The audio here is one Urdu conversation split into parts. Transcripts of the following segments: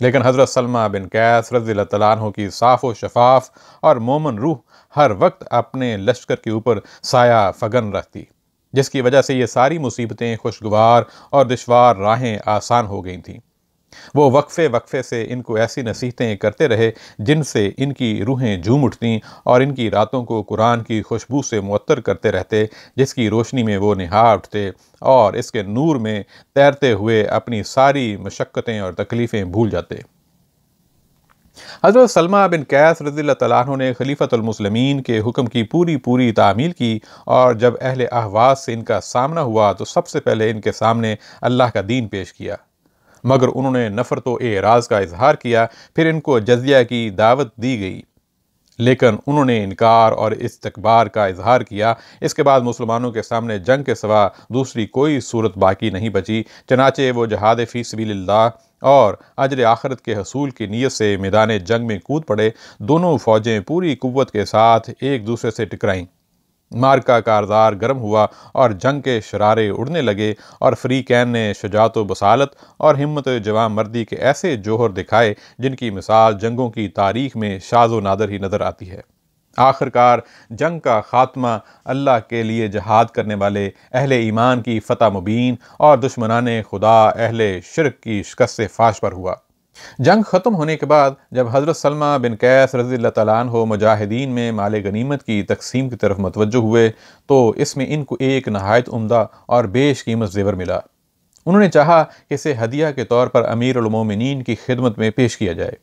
لیکن حضرت سلمہ بن قیس رضی اللہ تعالیٰ عنہ کی صاف و شفاف اور مومن روح ہر وقت اپنے لشکر کے اوپر سایہ فگن رکھتی، جس کی وجہ سے یہ ساری مصیبتیں خوشگوار اور دشوار راہیں آسان ہو گئی تھیں۔ وہ وقفے وقفے سے ان کو ایسی نصیحتیں کرتے رہے جن سے ان کی روحیں جھوم اٹھتیں اور ان کی راتوں کو قرآن کی خوشبو سے معطر کرتے رہتے، جس کی روشنی میں وہ نہا اٹھتے اور اس کے نور میں تیرتے ہوئے اپنی ساری مشقتیں اور تکلیفیں بھول جاتے۔ حضرت سلمہ بن قیس رضی اللہ تعالیٰ عنہ نے خلیفۃ المسلمین کے حکم کی پوری تعمیل کی، اور جب اہل اہواز سے ان کا سامنا ہوا تو سب سے پہلے ان کے سامنے اللہ کا دین پیش کیا، مگر انہوں نے نفرت و اعراض کا اظہار کیا۔ پھر ان کو جزیہ کی دعوت دی گئی، لیکن انہوں نے انکار اور استکبار کا اظہار کیا۔ اس کے بعد مسلمانوں کے سامنے جنگ کے سوا دوسری کوئی صورت باقی نہیں بچی، چنانچہ وہ جہاد فی سبیل اللہ اور اجر آخرت کے حصول کی نیت سے میدان جنگ میں کود پڑے۔ دونوں فوجیں پوری قوت کے ساتھ ایک دوسرے سے ٹکرائیں، مارکا کارزار گرم ہوا اور جنگ کے شرارے اڑنے لگے، اور فریقین نے شجاعت و بصالت اور ہمت جواں مردی کے ایسے جوہر دکھائے جن کی مثال جنگوں کی تاریخ میں شاذ و نادر ہی نظر آتی ہے۔ آخرکار جنگ کا خاتمہ اللہ کے لیے جہاد کرنے والے اہل ایمان کی فتح مبین اور دشمنان خدا اہل شرک کی شکست فاش پر ہوا۔ جنگ ختم ہونے کے بعد جب حضرت سلمہ بن قیس رضی اللہ تعالیٰ عنہ مجاہدین میں مال غنیمت کی تقسیم کی طرف متوجہ ہوئے تو اس میں ان کو ایک نہایت عمدہ اور بیش قیمت زیور ملا۔ انہوں نے چاہا کہ اسے ہدیہ کے طور پر امیر المومنین کی خدمت میں پیش کیا جائے۔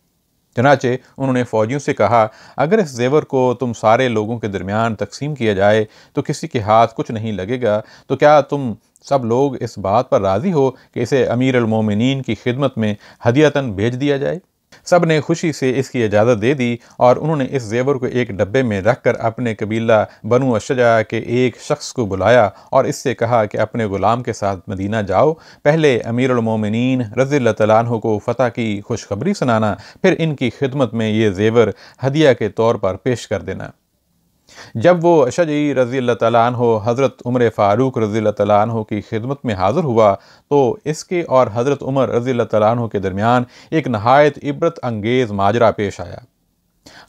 چنانچہ انہوں نے فوجیوں سے کہا، اگر اس زیور کو تم سارے لوگوں کے درمیان تقسیم کیا جائے تو کسی کے ہاتھ کچھ نہیں لگے گا، تو کیا تم سب لوگ اس بات پر راضی ہو کہ اسے امیر المومنین کی خدمت میں ہدیۃً بھیج دیا جائے؟ سب نے خوشی سے اس کی اجازت دے دی، اور انہوں نے اس زیور کو ایک ڈبے میں رکھ کر اپنے قبیلہ بنو اشجع کے ایک شخص کو بلایا اور اس سے کہا کہ اپنے غلام کے ساتھ مدینہ جاؤ، پہلے امیر المومنین رضی اللہ تعالیٰ عنہ کو فتح کی خوشخبری سنانا، پھر ان کی خدمت میں یہ زیور ہدیہ کے طور پر پیش کر دینا۔ جب وہ اشجعی رضی اللہ تعالیٰ عنہ حضرت عمر فاروق رضی اللہ تعالیٰ عنہ کی خدمت میں حاضر ہوا تو اس کے اور حضرت عمر رضی اللہ تعالیٰ عنہ کے درمیان ایک نہایت عبرت انگیز ماجرا پیش آیا۔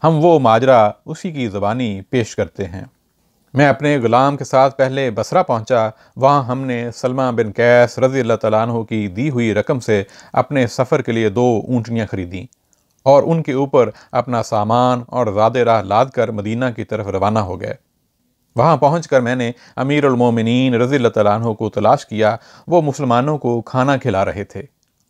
ہم وہ ماجرا اسی کی زبانی پیش کرتے ہیں۔ میں اپنے غلام کے ساتھ پہلے بصرہ پہنچا، وہاں ہم نے سلمہ بن قیس رضی اللہ تعالیٰ عنہ کی دی ہوئی رقم سے اپنے سفر کے لیے 2 اونٹنیاں خریدیں اور ان کے اوپر اپنا سامان اور زاد راہ لاد کر مدینہ کی طرف روانہ ہو گئے۔ وہاں پہنچ کر میں نے امیر المومنین رضی اللہ تعالیٰ عنہ کو تلاش کیا۔ وہ مسلمانوں کو کھانا کھلا رہے تھے۔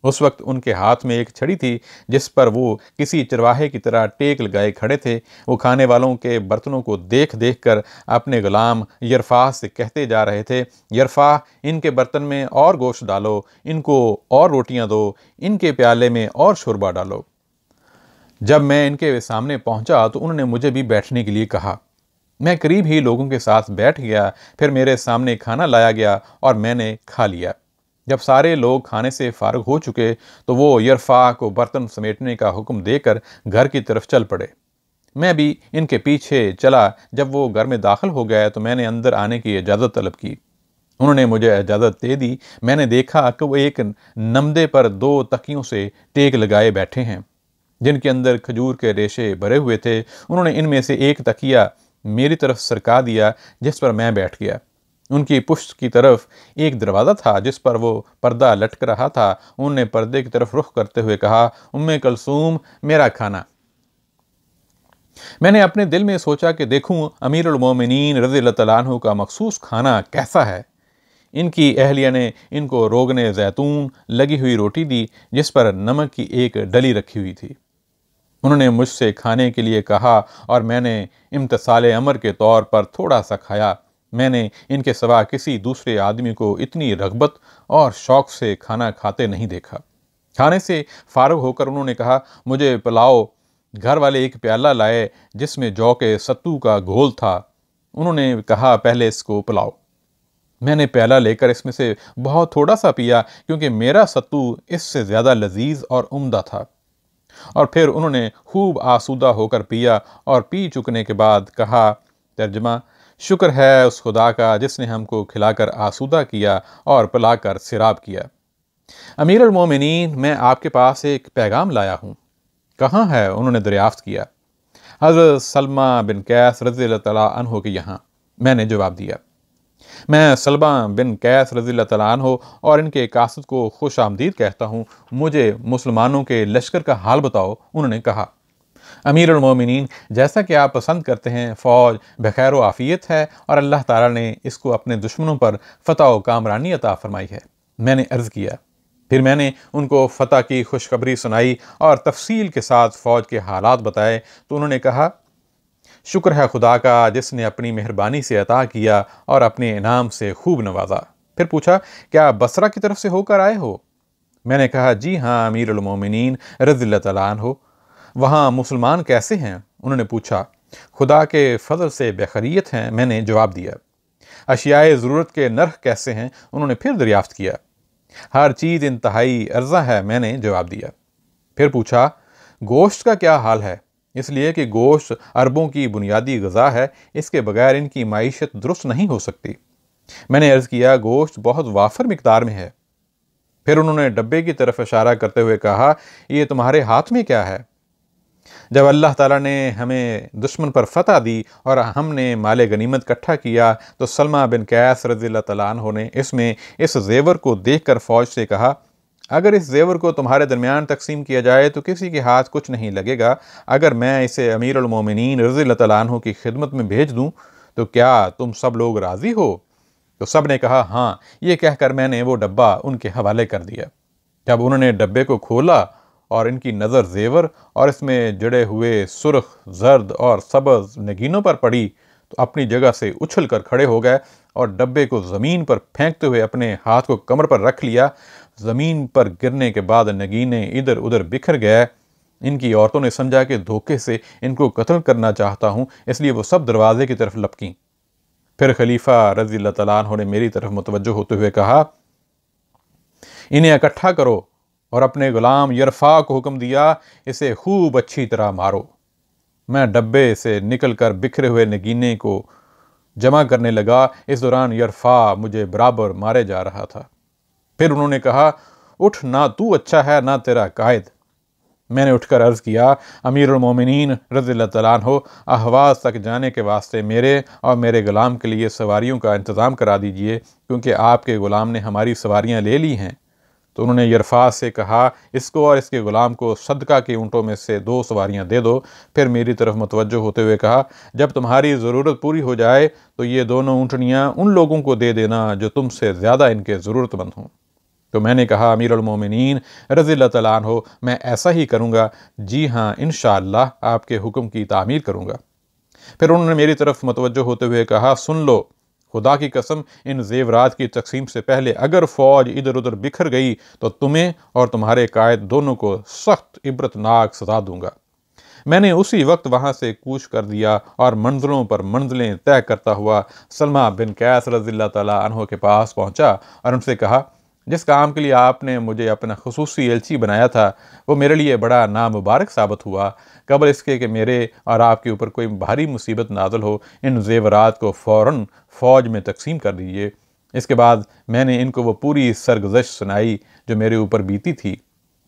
اس وقت ان کے ہاتھ میں ایک چھڑی تھی جس پر وہ کسی چرواہے کی طرح ٹیک لگائے کھڑے تھے۔ وہ کھانے والوں کے برتنوں کو دیکھ کر اپنے غلام یرفاہ سے کہتے جا رہے تھے، یرفاہ، ان کے برتن میں اور گوشت ڈالو، ان کو اور روٹیاں دو، ان کے پیالے میں اور شوربہ ڈالو۔ جب میں ان کے سامنے پہنچا تو انہوں نے مجھے بھی بیٹھنے کے لیے کہا۔ میں قریب ہی لوگوں کے ساتھ بیٹھ گیا، پھر میرے سامنے کھانا لایا گیا اور میں نے کھا لیا۔ جب سارے لوگ کھانے سے فارغ ہو چکے تو وہ یرفاہ کو برتن سمیٹنے کا حکم دے کر گھر کی طرف چل پڑے۔ میں بھی ان کے پیچھے چلا۔ جب وہ گھر میں داخل ہو گئے تو میں نے اندر آنے کی اجازت طلب کی۔ انہوں نے مجھے اجازت دے دی۔ میں نے دیکھا کہ وہ ایک نمدے پر 2 تکیوں سے ٹیک لگائے بیٹھے ہیں جن کے اندر کھجور کے ریشے بھرے ہوئے تھے۔ انہوں نے ان میں سے ایک تکیہ میری طرف سرکا دیا جس پر میں بیٹھ گیا۔ ان کی پشت کی طرف ایک دروازہ تھا جس پر وہ پردہ لٹک رہا تھا۔ انہوں نے پردے کی طرف رخ کرتے ہوئے کہا، ام کلثوم، میرا کھانا۔ میں نے اپنے دل میں سوچا کہ دیکھوں امیر المومنین رضی اللہ تعالیٰ عنہ کا مخصوص کھانا کیسا ہے۔ ان کی اہلیہ نے ان کو روغن زیتون لگی ہوئی روٹی دی جس پر نمک کی ایک ڈلی رکھی ہوئی تھی۔ انہوں نے مجھ سے کھانے کے لیے کہا اور میں نے امتثال امر کے طور پر تھوڑا سا کھایا۔ میں نے ان کے سوا کسی دوسرے آدمی کو اتنی رغبت اور شوق سے کھانا کھاتے نہیں دیکھا۔ کھانے سے فارغ ہو کر انہوں نے کہا، مجھے پلاؤ۔ گھر والے ایک پیالہ لائے جس میں جو کے ستو کا گھول تھا۔ انہوں نے کہا، پہلے اس کو پلاؤ۔ میں نے پیالہ لے کر اس میں سے بہت تھوڑا سا پیا کیونکہ میرا ستو اس سے زیادہ لذیذ اور عمدہ تھا، اور پھر انہوں نے خوب آسودہ ہو کر پیا اور پی چکنے کے بعد کہا، ترجمہ، شکر ہے اس خدا کا جس نے ہم کو کھلا کر آسودہ کیا اور پلا کر سیراب کیا۔ امیر المومنین، میں آپ کے پاس ایک پیغام لایا ہوں۔ کہاں ہے؟ انہوں نے دریافت کیا۔ حضرت سلمہ بن قیس رضی اللہ تعالیٰ عنہ کے یہاں، میں نے جواب دیا۔ میں سلمہ بن قیس رضی اللہ تعالیٰ عنہ اور ان کے قاصد کو خوش آمدید کہتا ہوں، مجھے مسلمانوں کے لشکر کا حال بتاؤ۔ انہوں نے کہا، امیر المومنین، جیسا کہ آپ پسند کرتے ہیں، فوج بخیر و عافیت ہے اور اللہ تعالیٰ نے اس کو اپنے دشمنوں پر فتح و کامرانی عطا فرمائی ہے۔ میں نے عرض کیا، پھر میں نے ان کو فتح کی خوشخبری سنائی اور تفصیل کے ساتھ فوج کے حالات بتائے تو انہوں نے کہا، شکر ہے خدا کا جس نے اپنی مہربانی سے عطا کیا اور اپنے انعام سے خوب نوازا۔ پھر پوچھا، کیا بصرہ کی طرف سے ہو کر آئے ہو؟ میں نے کہا، جی ہاں امیر المومنین رضی اللہ تعالیٰ عنہ۔ وہاں مسلمان کیسے ہیں؟ انہوں نے پوچھا۔ خدا کے فضل سے بخیریت ہیں، میں نے جواب دیا۔ اشیاء ضرورت کے نرخ کیسے ہیں؟ انہوں نے پھر دریافت کیا۔ ہر چیز انتہائی ارزاں ہے، میں نے جواب دیا۔ پھر پوچھا، گوشت کا کیا حال ہے؟ اس لیے کہ گوشت عربوں کی بنیادی غذا ہے، اس کے بغیر ان کی معیشت درست نہیں ہو سکتی۔ میں نے عرض کیا، گوشت بہت وافر مقدار میں ہے۔ پھر انہوں نے ڈبے کی طرف اشارہ کرتے ہوئے کہا، یہ تمہارے ہاتھ میں کیا ہے؟ جب اللہ تعالیٰ نے ہمیں دشمن پر فتح دی اور ہم نے مال غنیمت اکٹھا کیا تو سلمہ بن قیس رضی اللہ تعالیٰ عنہ نے اس زیور کو دیکھ کر فوج سے کہا، اگر اس زیور کو تمہارے درمیان تقسیم کیا جائے تو کسی کے ہاتھ کچھ نہیں لگے گا، اگر میں اسے امیر المومنین رضی اللہ تعالیٰ عنہ کی خدمت میں بھیج دوں تو کیا تم سب لوگ راضی ہو؟ تو سب نے کہا ہاں۔ یہ کہہ کر میں نے وہ ڈبہ ان کے حوالے کر دیا۔ جب انہوں نے ڈبے کو کھولا اور ان کی نظر زیور اور اس میں جڑے ہوئے سرخ، زرد اور سبز نگینوں پر پڑی تو اپنی جگہ سے اچھل کر کھڑے ہو گئے اور ڈبے کو زمین پر پھینکتے ہوئے اپنے ہاتھ کو کمر پر رکھ لیا۔ زمین پر گرنے کے بعد نگینے ادھر ادھر بکھر گئے۔ ان کی عورتوں نے سمجھا کہ دھوکے سے ان کو قتل کرنا چاہتا ہوں، اس لیے وہ سب دروازے کی طرف لپکیں۔ پھر خلیفہ رضی اللہ تعالیٰ عنہ نے میری طرف متوجہ ہوتے ہوئے کہا، انہیں اکٹھا کرو اور اپنے غلام یرفا کو حکم دیا، اسے خوب اچھی طرح مارو۔ میں ڈبے سے نکل کر بکھرے ہوئے نگینے کو جمع کرنے لگا، اس دوران یرفا مجھے برابر مارے جا رہا تھا۔ پھر انہوں نے کہا، اٹھ، نہ تو اچھا ہے نہ تیرا قائد۔ میں نے اٹھ کر عرض کیا، امیر المومنین رضی اللہ تعالیٰ عنہ، اہواز تک جانے کے واسطے میرے اور میرے غلام کے لیے سواریوں کا انتظام کرا دیجئے، کیونکہ آپ کے غلام نے ہماری سواریاں لے لی ہیں۔ تو انہوں نے یرفا سے کہا، اس کو اور اس کے غلام کو صدقہ کے اونٹوں میں سے 2 سواریاں دے دو۔ پھر میری طرف متوجہ ہوتے ہوئے کہا، جب تمہاری ضرورت پوری ہو جائے تو یہ دونوں اونٹنیاں ان لوگوں کو دے دینا جو تم سے زیادہ ان کے ضرورت مند ہوں۔ تو میں نے کہا، امیر المومنین رضی اللہ تعالیٰ عنہ، میں ایسا ہی کروں گا۔ جی ہاں، انشاءاللہ آپ کے حکم کی تعمیل کروں گا۔ پھر انہوں نے میری طرف متوجہ ہوتے ہوئے کہا، سن لو، خدا کی قسم، ان زیورات کی تقسیم سے پہلے اگر فوج ادھر ادھر بکھر گئی تو تمہیں اور تمہارے قائد دونوں کو سخت عبرتناک سزا دوں گا۔ میں نے اسی وقت وہاں سے کوچ کر دیا اور منزلوں پر منزلیں طے کرتا ہوا سلمہ بن قیس رضی اللہ تعالیٰ عنہ کے پاس پہنچا اور ان سے کہا، جس کام کے لیے آپ نے مجھے اپنا خصوصی ایلچی بنایا تھا وہ میرے لیے بڑا نامبارک ثابت ہوا۔ قبل اس کے کہ میرے اور آپ کے اوپر کوئی بھاری مصیبت نازل ہو، ان زیورات کو فوراً فوج میں تقسیم کر دیجیے۔ اس کے بعد میں نے ان کو وہ پوری سرگزشت سنائی جو میرے اوپر بیتی تھی۔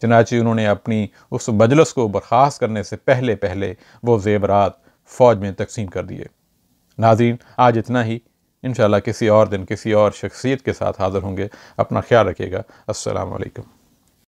چنانچہ انہوں نے اپنی اس مجلس کو برخاست کرنے سے پہلے وہ زیورات فوج میں تقسیم کر دیے۔ ناظرین، آج اتنا ہی۔ انشاءاللہ کسی اور دن کسی اور شخصیت کے ساتھ حاضر ہوں گے۔ اپنا خیال رکھیے گا۔ السلام علیکم۔